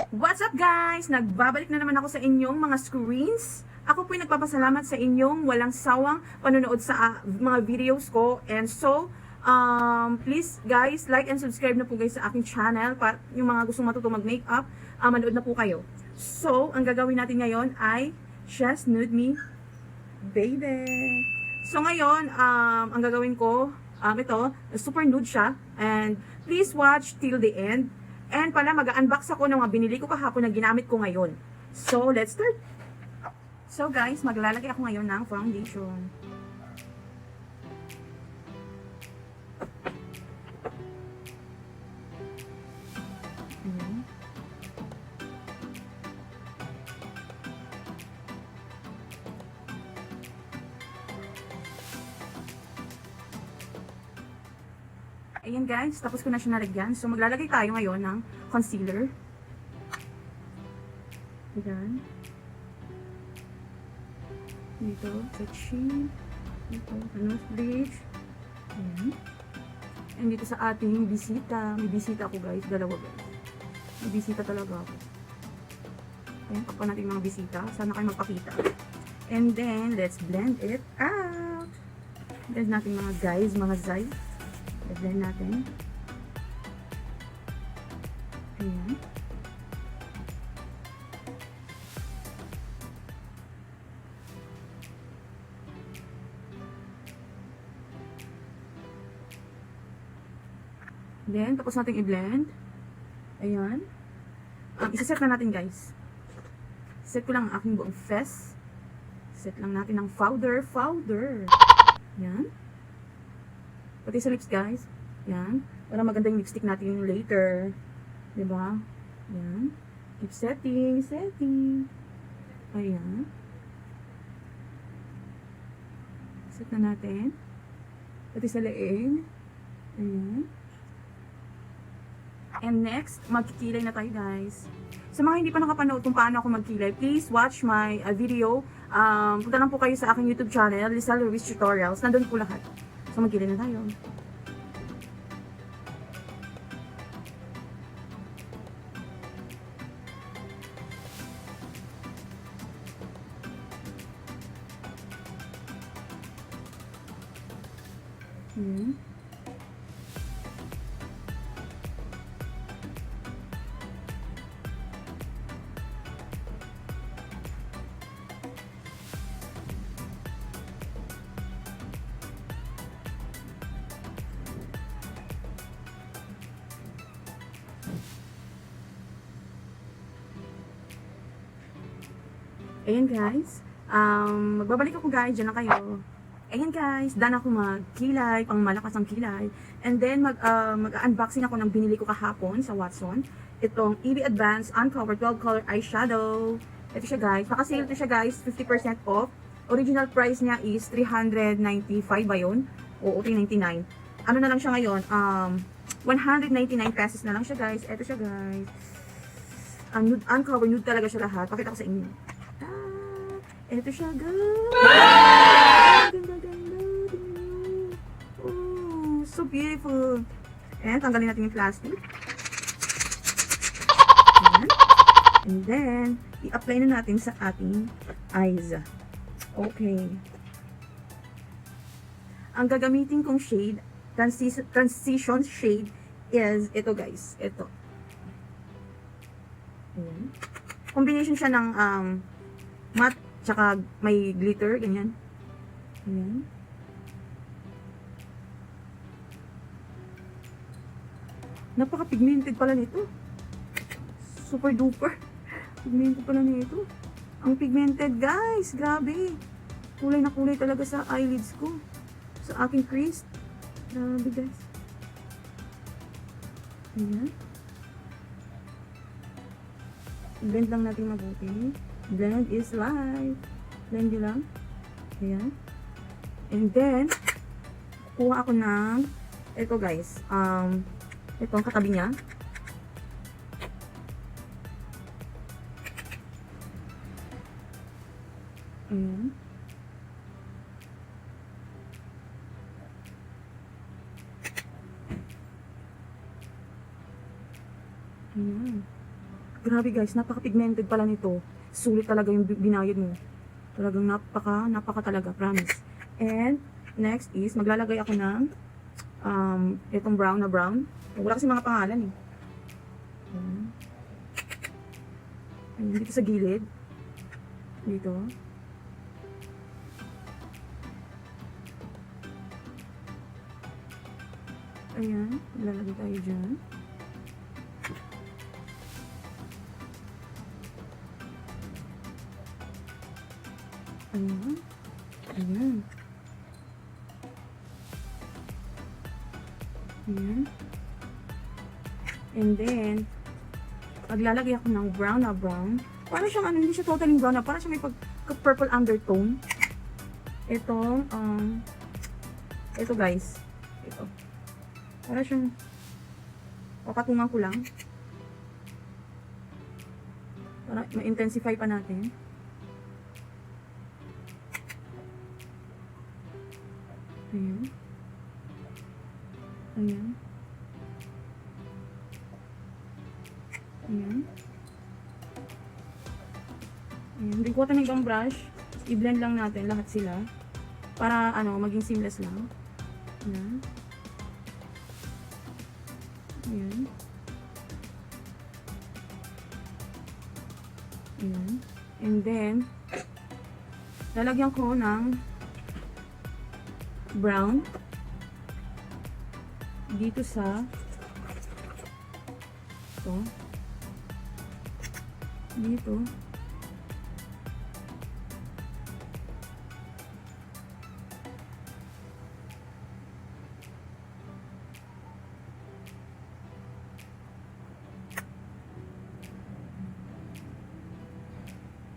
What's up guys? Nagbabalik na naman ako sa inyong mga screens. Ako po'y nagpapasalamat sa inyong walang sawang panonood sa mga videos ko. And so, please guys, like and subscribe na po guys sa aking channel. Para yung mga gustong matuto mag-makeup, manood na po kayo. So, ang gagawin natin ngayon ay just nude me, baby. So ngayon, ang gagawin ko, ito, super nude siya. And please watch till the end. And pala, mag-unbox ako ng mga binili ko kahapon na ginamit ko ngayon. So, let's start! So guys, maglalagay ako ngayon ng foundation. Ayan. Ayan guys, tapos ko na siya nalagyan. So maglalagay tayo ngayon ng concealer. Ayan. Dito, sa chin. Dito, sa nose bridge. Ayan. And dito sa ating bisita. May bisita ako guys, dalawa guys. May bisita talaga ako. Ayan, kapag natin mga bisita. Sana kayo magpakita. And then, let's blend it out. Blend natin mga guys, mga zay. I-blend natin. Ayan. Then, tapos natin i-blend. Ayan. Isa-set na natin guys. Set ko lang ang aking buong face. Set lang natin ng powder. Ayan. Pati sa lips guys. Yan. Para maganda yung lipstick natin later. Diba? Yan. Keep setting. Ayan. Set na natin. Pati sa leeg. Ayan. And next, magkikilay na tayo guys. Sa mga hindi pa nakapanood kung paano ako magkilay, please watch my video. Punta lang po kayo sa aking YouTube channel, LeizelRuiz Tutorials. Nandun po lahat. So, magkilay na tayo. Ayan guys, magbabalik ako guys, dyan na kayo. Ayan guys, done ako magkilay, pang malakas ang kilay. And then mag-unboxing ako ng binili ko kahapon sa Watson. Itong EB Advanced Uncover 12 Color Eyeshadow. Ito siya guys, nakasale ito siya guys, 50% off. Original price niya is 395 ba yun? Oo, 399. Ano na lang siya ngayon, 199 pesos na lang siya guys. Ito siya guys. Nude, uncover, nude talaga siya lahat. Pakita ko sa inyo. Ito siya guys. Ganda. Oh, so beautiful. And tanggalin natin yung plastic. Ayan. And then, i-apply na natin sa ating eyes. Okay. Ang gagamitin kong shade, transition shade, is ito guys. Ito. Ayan. Combination siya ng matte, tsaka may glitter, ganyan. Ayan. Napaka-pigmented pala nito. Super duper. Pigmented pala nito. Ang pigmented guys, grabe. Kulay na kulay talaga sa eyelids ko. Sa aking crease. Grabe guys. Ayan. Blend lang natin mabuti. Blend is life. Blend nyo lang. Ayan. And then, kuha ako ng, ito guys, ito ang katabi niya. Ayan. Ayan. Grabe guys, napaka-pigmented pala nito. Sulit talaga yung binayad mo. Talagang napaka talaga, promise. And, next is, maglalagay ako ng itong brown na brown. Wala kasi mga pangalan eh. Ayan, dito sa gilid. Dito. Ayan, lalagay tayo dyan. Ayan. Ayan. Ayan. And then, maglalagay ako ng brown na brown. Parang siyang hindi siya totally brown na. Parang siya may purple undertone. Ito, ito guys. Ito. Parang siyang, patungan ko lang. Para ma-intensify pa natin. Ayan. Ayan. Ayan. Ayan. Hindi ko ng ibang brush. I-blend lang natin lahat sila. Para maging seamless lang. Ayan. Ayan. Ayan. And then, lalagyan ko ng brown dito sa ito dito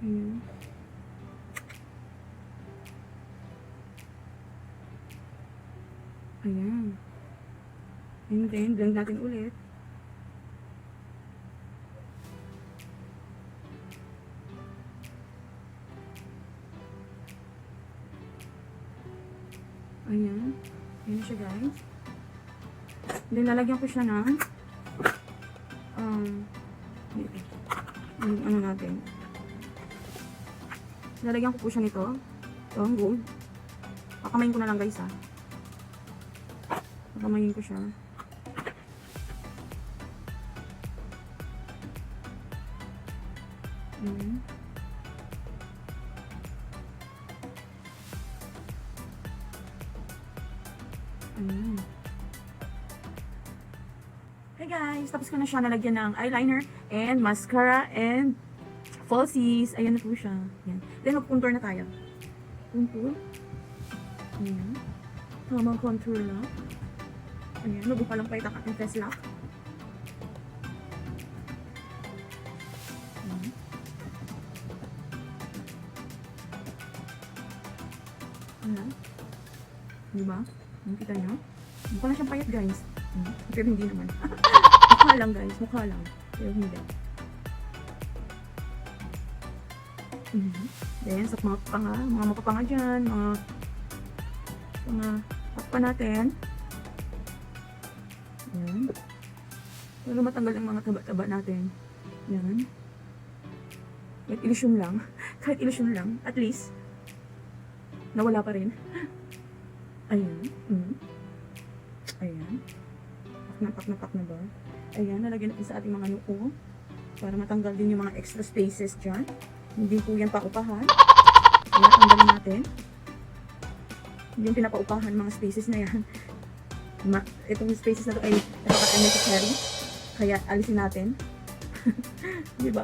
ayan. Ayan. And then, blend natin ulit. Ayan. Ayan na siya guys. Then, lalagyan ko siya ng ano natin. Lalagyan ko po siya nito. Ito, ang gold. Pakamayin ko na lang guys ha. Pakamayin ko siya. Ayan. Ayan. Hey guys, tapos ko na siya nalagyan ng eyeliner and mascara and falsies. Ayan na po siya. Ayan. Then mag-contour na tayo. Contour. Ayan. Tamang contour lang. Ayan, mabuka lang pa itang ating face lock. Ayan. Diba? Nakita nyo? Mukha na siyang payat guys. Pero hindi naman. Mukha lang guys, mukha lang. Pero hindi. Then, sa mga mapapanga dyan, mga pakpa natin. Ayan. Para matanggal ang mga taba-taba natin. Ayan. Kahit ilusyon lang. Kahit ilusyon lang. At least, nawala pa rin. Ayan. Ayan. Pak na ba? Ayan, nalagyan natin sa ating mga noo. Para matanggal din yung mga extra spaces dyan. Hindi po yan paupahan. Ayan, tanggalin natin. Hindi yung pinapaupahan mga spaces na yan. Itong spaces na ito ay napaka-unnecessary. Kaya alisin natin. Diba?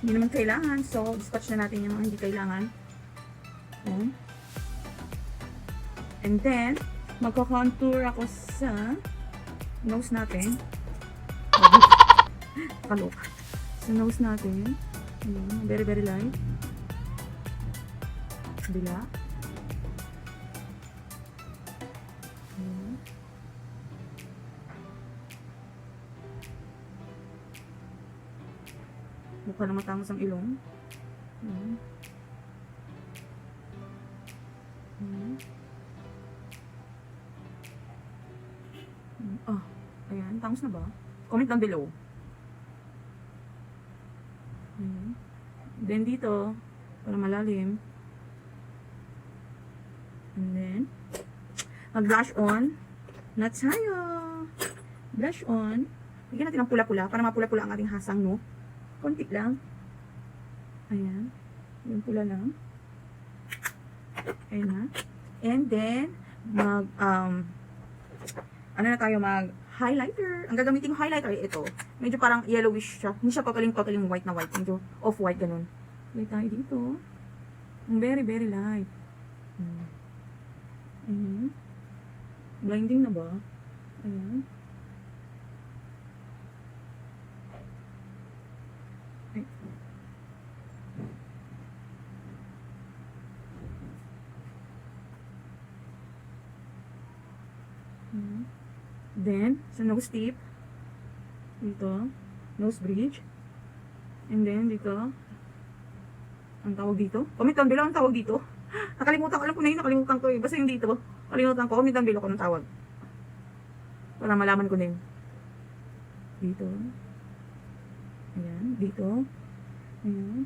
Hindi naman kailangan. So, dispatch na natin yung mga hindi kailangan. Ayan. And then, magko-contour ako sa nose natin. Kalok. Sa nose natin. Ayan, very very light. Bila. Ayan. Mukha na matangos ang ilong. Ayan. Ayan. Ayan, tangos na ba? Comment down below. Then dito, para malalim. And then, mag-blush on. Na tayo. Blush on. Bigyan natin ng pula-pula para mapula-pula ang ating hasang, no? Konti lang. Ayan. Yung pula lang. Ayan na. And then, ano na tayo, mag-highlighter. Ang gagamitin ko highlighter ay ito. Medyo parang yellowish siya. Hindi siya totally white na white. Medyo off-white, ganun. Lagay tayo dito. Very, very light. Ayan. Blinding na ba? Ayan. Ay. Then, sa nose tip, dito, nose bridge, and then dito, ang tawag dito, comment down below ang tawag dito. Nakalimutan ko, alam ko na yun, nakalimutan ko eh. Basta yung dito, kalimutan ko, comment down below ko ng tawag. Para malaman ko din. Dito. Ayan, dito. Ayan.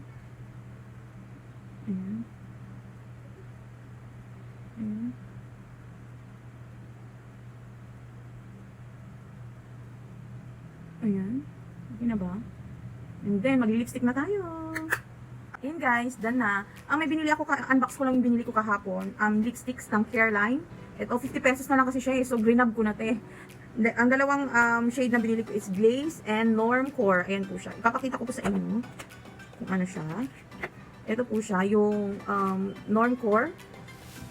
Ayan. Ayan. Ayan. Okay na ba? And then, mag-lipstick na tayo. Ayan guys, done na. Ang may binili ako, unbox ko lang yung binili ko kahapon. Lipsticks ng Careline. Ito, 50 pesos na lang kasi siya eh. So, grinab ko na te. Ang dalawang shade na binili ko is Glaze and Normcore. Ayan po siya. Ipapakita ko po sa inyo kung ano siya. Ito po siya, yung Normcore.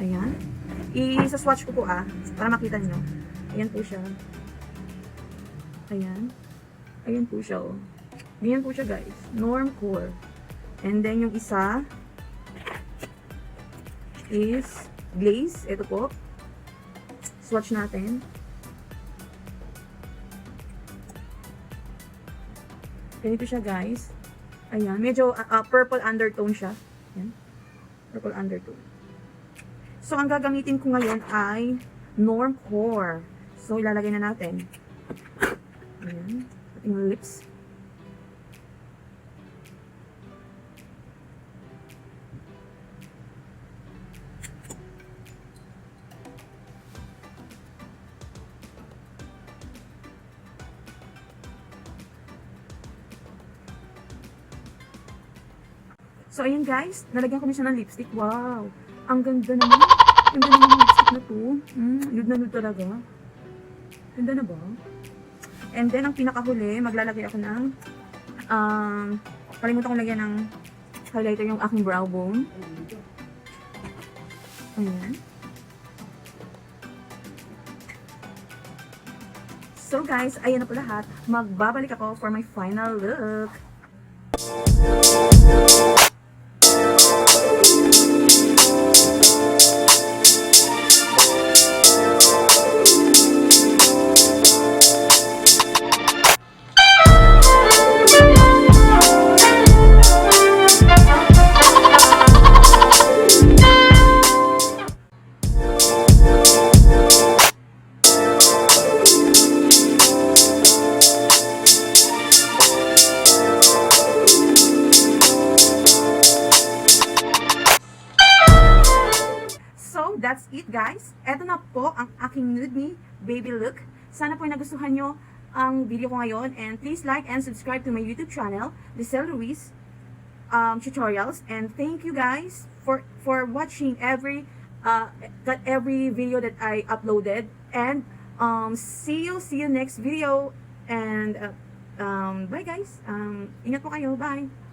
Ayan. Isa-swatch ko po para makita nyo. Ayan po siya. Ayan. Ayan po siya oh. Ganyan po siya guys. Normcore. And then yung isa is Glaze. Ito po. Swatch natin. Ganito siya guys. Ayan. Medyo purple undertone siya. Ayan. Purple undertone. So ang gagamitin ko ngayon ay Normcore. So ilalagay na natin. Ayan. Ating lips. So, ayan guys, nalagyan ko na siya ng lipstick. Wow! Ang ganda naman. Ganda naman ng lipstick na to. Nude na nude talaga. Ganda na ba? And then, ang pinakahuli, maglalagay ako ng kalimutan ko lagyan ng highlighter yung aking brow bone. Ayan. So guys, ayan na po lahat. Magbabalik ako for my final look. That's it guys. Eto na po ang aking nude me baby look. Sana po nagustuhan nyo ang video ko ngayon. And please like and subscribe to my YouTube channel, LeizelRuiz tutorials. And thank you guys for watching every video that I uploaded. And see you next video. And bye guys. Ingat po kayo. Bye.